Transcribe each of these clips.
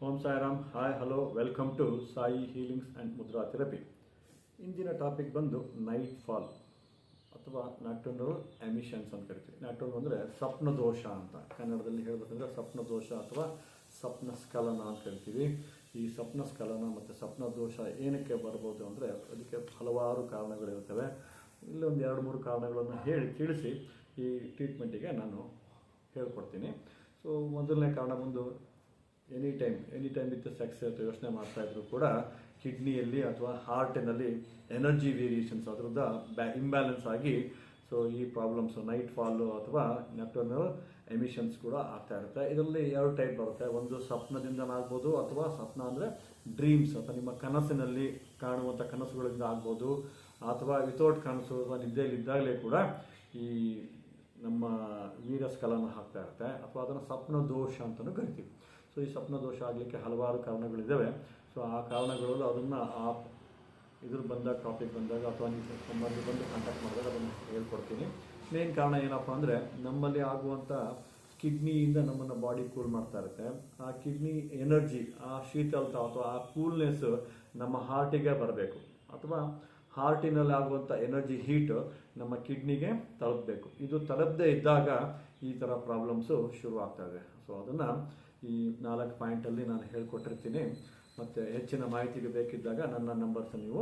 Om Sairam. Hi, hello, welcome to Sai healings and mudra therapy. ಇಂದಿನ topic ಬಂದು night fall ಅಥವಾ nocturnal emissions ಅಂತ ಕರಿತೀವಿ. ನ್ಯಾಕ್ಟರ್ನಲ್ ಅಂದರೆ ಸ್ವಪ್ನ ದೋಷ ಅಂತ, ಕನ್ನಡದಲ್ಲಿ ಹೇಳಬೇಕಂದ್ರೆ ಸ್ವಪ್ನ ದೋಷ ಅಥವಾ ಸ್ವಪ್ನ ಸ್ಖಲನ ಅಂತ ಕರಿತೀವಿ. ಈ ಸ್ವಪ್ನ ಸ್ಖಲನ ಮತ್ತು ಸ್ವಪ್ನ ದೋಷ ಏನಕ್ಕೆ ಬರ್ಬೋದು ಅಂದರೆ ಅದಕ್ಕೆ ಹಲವಾರು ಕಾರಣಗಳಿರ್ತವೆ. ಇಲ್ಲೊಂದು 2-3 ಕಾರಣಗಳನ್ನು ಹೇಳಿ ತಿಳಿಸಿ ಈ ಟ್ರೀಟ್ಮೆಂಟಿಗೆ ನಾನು ಹೇಳ್ಕೊಡ್ತೀನಿ. ಸೊ ಮೊದಲನೇ ಕಾರಣ ಬಂದು ಎನಿ ಟೈಮ್ ವಿತ್ ಸೆಕ್ಸ್ ಅಥವಾ ಯೋಚನೆ ಮಾಡ್ತಾಯಿದ್ರು ಕೂಡ ಕಿಡ್ನಿಯಲ್ಲಿ ಅಥವಾ ಹಾರ್ಟಿನಲ್ಲಿ ಎನರ್ಜಿ ವೇರಿಯೇಷನ್ಸ್ ಅದರಿಂದ ಇಂಬ್ಯಾಲೆನ್ಸ್ ಆಗಿ ಸೊ ಈ ಪ್ರಾಬ್ಲಮ್ಸು ನೈಟ್ ಫಾಲು ಅಥವಾ ನ್ಯಾಕ್ಟರ್ನಲ್ ಎಮಿಷನ್ಸ್ ಕೂಡ ಆಗ್ತಾ ಇರುತ್ತೆ. ಇದರಲ್ಲಿ 2 ಟೈಪ್ ಬರುತ್ತೆ. ಒಂದು ಸ್ವಪ್ನದಿಂದ ಆಗ್ಬೋದು, ಅಥವಾ ಸ್ವಪ್ನ ಅಂದರೆ ಡ್ರೀಮ್ಸ್ ಅಥವಾ ನಿಮ್ಮ ಕನಸಿನಲ್ಲಿ ಕಾಣುವಂಥ ಕನಸುಗಳಿಂದ ಆಗ್ಬೋದು, ಅಥವಾ ವಿತೌಟ್ ಕನಸು ಅಥವಾ ನಿದ್ದೆಯಲ್ಲಿದ್ದಾಗಲೇ ಕೂಡ ಈ ನಮ್ಮ ವೀರ್ಯಸ್ಖಲನ ಆಗ್ತಾ ಇರುತ್ತೆ, ಅಥವಾ ಅದನ್ನು ಸ್ವಪ್ನ ದೋಷ ಅಂತಲೂ ಕರಿತೀವಿ. ಸೊ ಈ ಸ್ವಪ್ನ ದೋಷ ಆಗಲಿಕ್ಕೆ ಹಲವಾರು ಕಾರಣಗಳಿದ್ದಾವೆ. ಸೊ ಆ ಕಾರಣಗಳು ಅದನ್ನು ಇದ್ರ ಬಂದಾಗ ಟಾಪಿಕ್ ಬಂದಾಗ ಅಥವಾ ನೀವು ನಮ್ಮಲ್ಲಿ ಬಂದು ಕಾಂಟ್ಯಾಕ್ಟ್ ಮಾಡಿದಾಗ ಅದನ್ನು ಹೇಳ್ಕೊಡ್ತೀನಿ. ಮೇನ್ ಕಾರಣ ಏನಪ್ಪ ಅಂದರೆ ನಮ್ಮಲ್ಲಿ ಆಗುವಂಥ ಕಿಡ್ನಿಯಿಂದ ನಮ್ಮನ್ನು ಬಾಡಿ ಕೂಲ್ ಮಾಡ್ತಾ ಇರುತ್ತೆ. ಆ ಕಿಡ್ನಿ ಎನರ್ಜಿ, ಆ ಶೀತಲತೆ ಅಥವಾ ಆ ಕೂಲ್ನೆಸ್ ನಮ್ಮ ಹಾರ್ಟಿಗೆ ಬರಬೇಕು, ಅಥವಾ ಹಾರ್ಟಿನಲ್ಲಿ ಆಗುವಂಥ ಎನರ್ಜಿ ಹೀಟು ನಮ್ಮ ಕಿಡ್ನಿಗೆ ತಲುಪಬೇಕು. ಇದು ತಲುಪದೇ ಇದ್ದಾಗ ಈ ಥರ ಪ್ರಾಬ್ಲಮ್ಸು ಶುರು ಆಗ್ತಾಯಿದೆ. ಸೊ ಅದನ್ನು ಈ 4 ಪಾಯಿಂಟಲ್ಲಿ ನಾನು ಹೇಳ್ಕೊಟ್ಟಿರ್ತೀನಿ. ಮತ್ತು ಹೆಚ್ಚಿನ ಮಾಹಿತಿಗೆ ಬೇಕಿದ್ದಾಗ ನನ್ನ ನಂಬರ್ಸ್ ನೀವು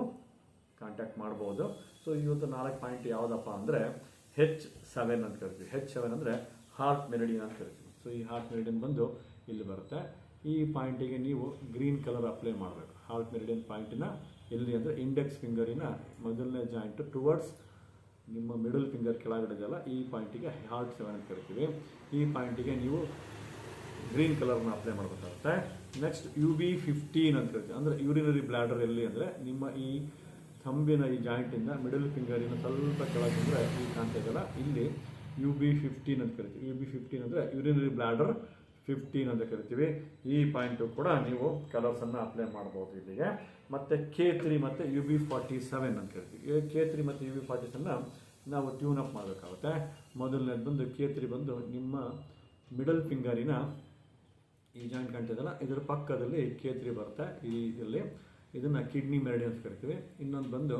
ಕಾಂಟ್ಯಾಕ್ಟ್ ಮಾಡ್ಬೋದು. ಸೊ ಇವತ್ತು 4 ಪಾಯಿಂಟ್ ಯಾವುದಪ್ಪ ಅಂದರೆ H7 ಅಂತ ಕರಿತೀವಿ. H7 ಅಂದರೆ ಹಾರ್ಟ್ ಮೆರಿಡಿಯನ್ ಅಂತ ಕರಿತೀವಿ. ಸೊ ಈ ಹಾರ್ಟ್ ಮೆರಿಡಿಯನ್ ಬಂದು ಇಲ್ಲಿ ಬರುತ್ತೆ. ಈ ಪಾಯಿಂಟಿಗೆ ನೀವು ಗ್ರೀನ್ ಕಲರ್ ಅಪ್ಲೈ ಮಾಡಬೇಕು. ಹಾರ್ಟ್ ಮೆರಿಡಿಯನ್ ಪಾಯಿಂಟಿನ ಎಲ್ಲಿ ಅಂದರೆ ಇಂಡೆಕ್ಸ್ ಫಿಂಗರಿನ ಮೊದಲನೇ ಜಾಯಿಂಟ್ ಟುವರ್ಡ್ಸ್ ನಿಮ್ಮ ಮಿಡಲ್ ಫಿಂಗರ್ ಕೆಳಗಡೆ ಇದೆಯಲ್ಲ, ಈ ಪಾಯಿಂಟಿಗೆ ಹಾರ್ಟ್ 7 ಅಂತ ಕರಿತೀವಿ. ಈ ಪಾಯಿಂಟಿಗೆ ನೀವು ಗ್ರೀನ್ ಕಲರ್ನ ಅಪ್ಲೈ ಮಾಡಬೇಕಾಗುತ್ತೆ. ನೆಕ್ಸ್ಟ್ UB15 ಅಂತ ಕರಿತೀವಿ. ಅಂದರೆ ಯೂರಿನರಿ ಬ್ಲಾಡರ್ ಎಲ್ಲಿ ಅಂದರೆ ನಿಮ್ಮ ಈ ಥಂಬಿನ ಈ ಜಾಯಿಂಟಿಂದ ಮಿಡಲ್ ಫಿಂಗರಿನ ಸ್ವಲ್ಪ ಕೆಳಗೆ ಅಂದರೆ ಈ ಕಾಣ್ತಾ ಇದೆಯಲ್ಲ, ಇಲ್ಲಿ UB15 ಅಂತ ಕರಿತೀವಿ. UB15 ಅಂದರೆ ಯೂರಿನರಿ ಬ್ಲಾಡರ್ 15 ಅಂತ ಕರಿತೀವಿ. ಈ ಪಾಯಿಂಟು ಕೂಡ ನೀವು ಕಲರ್ಸನ್ನು ಅಪ್ಲೈ ಮಾಡ್ಬೋದು ಇಲ್ಲಿಗೆ. ಮತ್ತು K3 ಮತ್ತು UB47 ಅಂತ ಕರಿತೀವಿ. K3 ಮತ್ತು UB47 ನಾವು ಟ್ಯೂನ್ ಅಪ್ ಮಾಡಬೇಕಾಗುತ್ತೆ. ಮೊದಲನೇದು ಬಂದು K3 ಬಂದು ನಿಮ್ಮ ಮಿಡಲ್ ಫಿಂಗರಿನ ಈ ಜಾಯಿಂಟ್ ಕಾಣ್ತಿದೆಯಲ್ಲ, ಇದರ ಪಕ್ಕದಲ್ಲಿ K3 ಬರುತ್ತೆ. ಇಲ್ಲಿ ಇದನ್ನು ಕಿಡ್ನಿ ಮೆರಿಡಿಯನ್ ಅಂತ ಕರಿತೀವಿ. ಇನ್ನೊಂದು ಬಂದು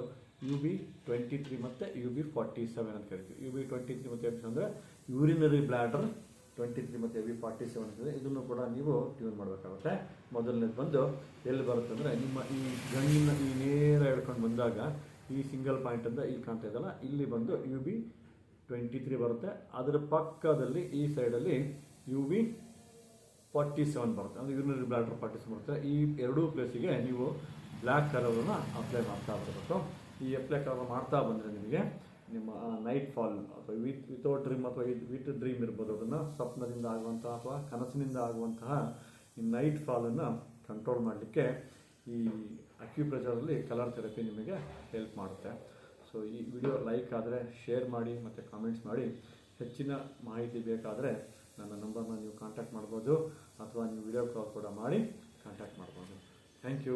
UB23 ಮತ್ತು UB47 ಅಂತ ಕರಿತೀವಿ. UB23 ಮತ್ತು UB ಅಂದರೆ ಯೂರಿನರಿ ಬ್ಲಾಡರ್ 23 ಮತ್ತು UB47 ಅಂತಂದರೆ ಇದನ್ನು ಕೂಡ ನೀವು ಟ್ಯೂನ್ ಮಾಡಬೇಕಾಗುತ್ತೆ. ಮೊದಲನೇದು ಬಂದು ಎಲ್ಲಿ ಬರುತ್ತೆ ಅಂದರೆ ನಿಮ್ಮ ಈ ಗಣ್ಣಿನ ಈ ನೇರ ಹೇಳ್ಕೊಂಡು ಬಂದಾಗ ಈ ಸಿಂಗಲ್ ಪಾಯಿಂಟ್ ಅಂತ ಇಲ್ಲಿ ಕಾಣ್ತಾ ಇದೆಯಲ್ಲ, ಇಲ್ಲಿ ಬಂದು UB23 ಬರುತ್ತೆ. ಅದರ ಪಕ್ಕದಲ್ಲಿ ಈ ಸೈಡಲ್ಲಿ UB47 ಬರುತ್ತೆ. ಅಂದರೆ ಯೂರಿನರಿ ಬ್ಲಾಡರ್ 47 ಬರುತ್ತೆ. ಈ 2 ಪ್ಲೇಸಿಗೆ ನೀವು ಬ್ಲ್ಯಾಕ್ ಕಲರನ್ನು ಅಪ್ಲೈ ಮಾಡ್ತಾ ಬರಬೇಕು. ಈ ಅಪ್ಲೈ ಕಲರ್ ಮಾಡ್ತಾ ಬಂದರೆ ನಿಮಗೆ ನಿಮ್ಮ ನೈಟ್ ಫಾಲ್ ಅಥವಾ ವಿತೌಟ್ ಡ್ರೀಮ್ ಅಥವಾ ವಿತ್ ಡ್ರೀಮ್ ಇರ್ಬೋದು, ಅದನ್ನು ಸ್ವಪ್ನದಿಂದ ಆಗುವಂತಹ ಅಥವಾ ಕನಸಿನಿಂದ ಆಗುವಂತಹ ಈ ನೈಟ್ ಫಾಲನ್ನು ಕಂಟ್ರೋಲ್ ಮಾಡಲಿಕ್ಕೆ ಈ ಅಕ್ಯುಪ್ರೆಷರಲ್ಲಿ ಕಲರ್ ಥೆರಪಿ ನಿಮಗೆ ಹೆಲ್ಪ್ ಮಾಡುತ್ತೆ. ಸೊ ಈ ವಿಡಿಯೋ ಲೈಕ್ ಆದರೆ ಶೇರ್ ಮಾಡಿ ಮತ್ತು ಕಾಮೆಂಟ್ಸ್ ಮಾಡಿ. ಹೆಚ್ಚಿನ ಮಾಹಿತಿ ಬೇಕಾದರೆ ನನ್ನ ನಂಬರ್ನ ನೀವು ಕಾಂಟ್ಯಾಕ್ಟ್ ಮಾಡ್ಬೋದು, ಅಥವಾ ನೀವು ವಿಡಿಯೋ ಕಾಲ್ ಕೂಡ ಮಾಡಿ ಕಾಂಟ್ಯಾಕ್ಟ್ ಮಾಡ್ಬೋದು. Thank you.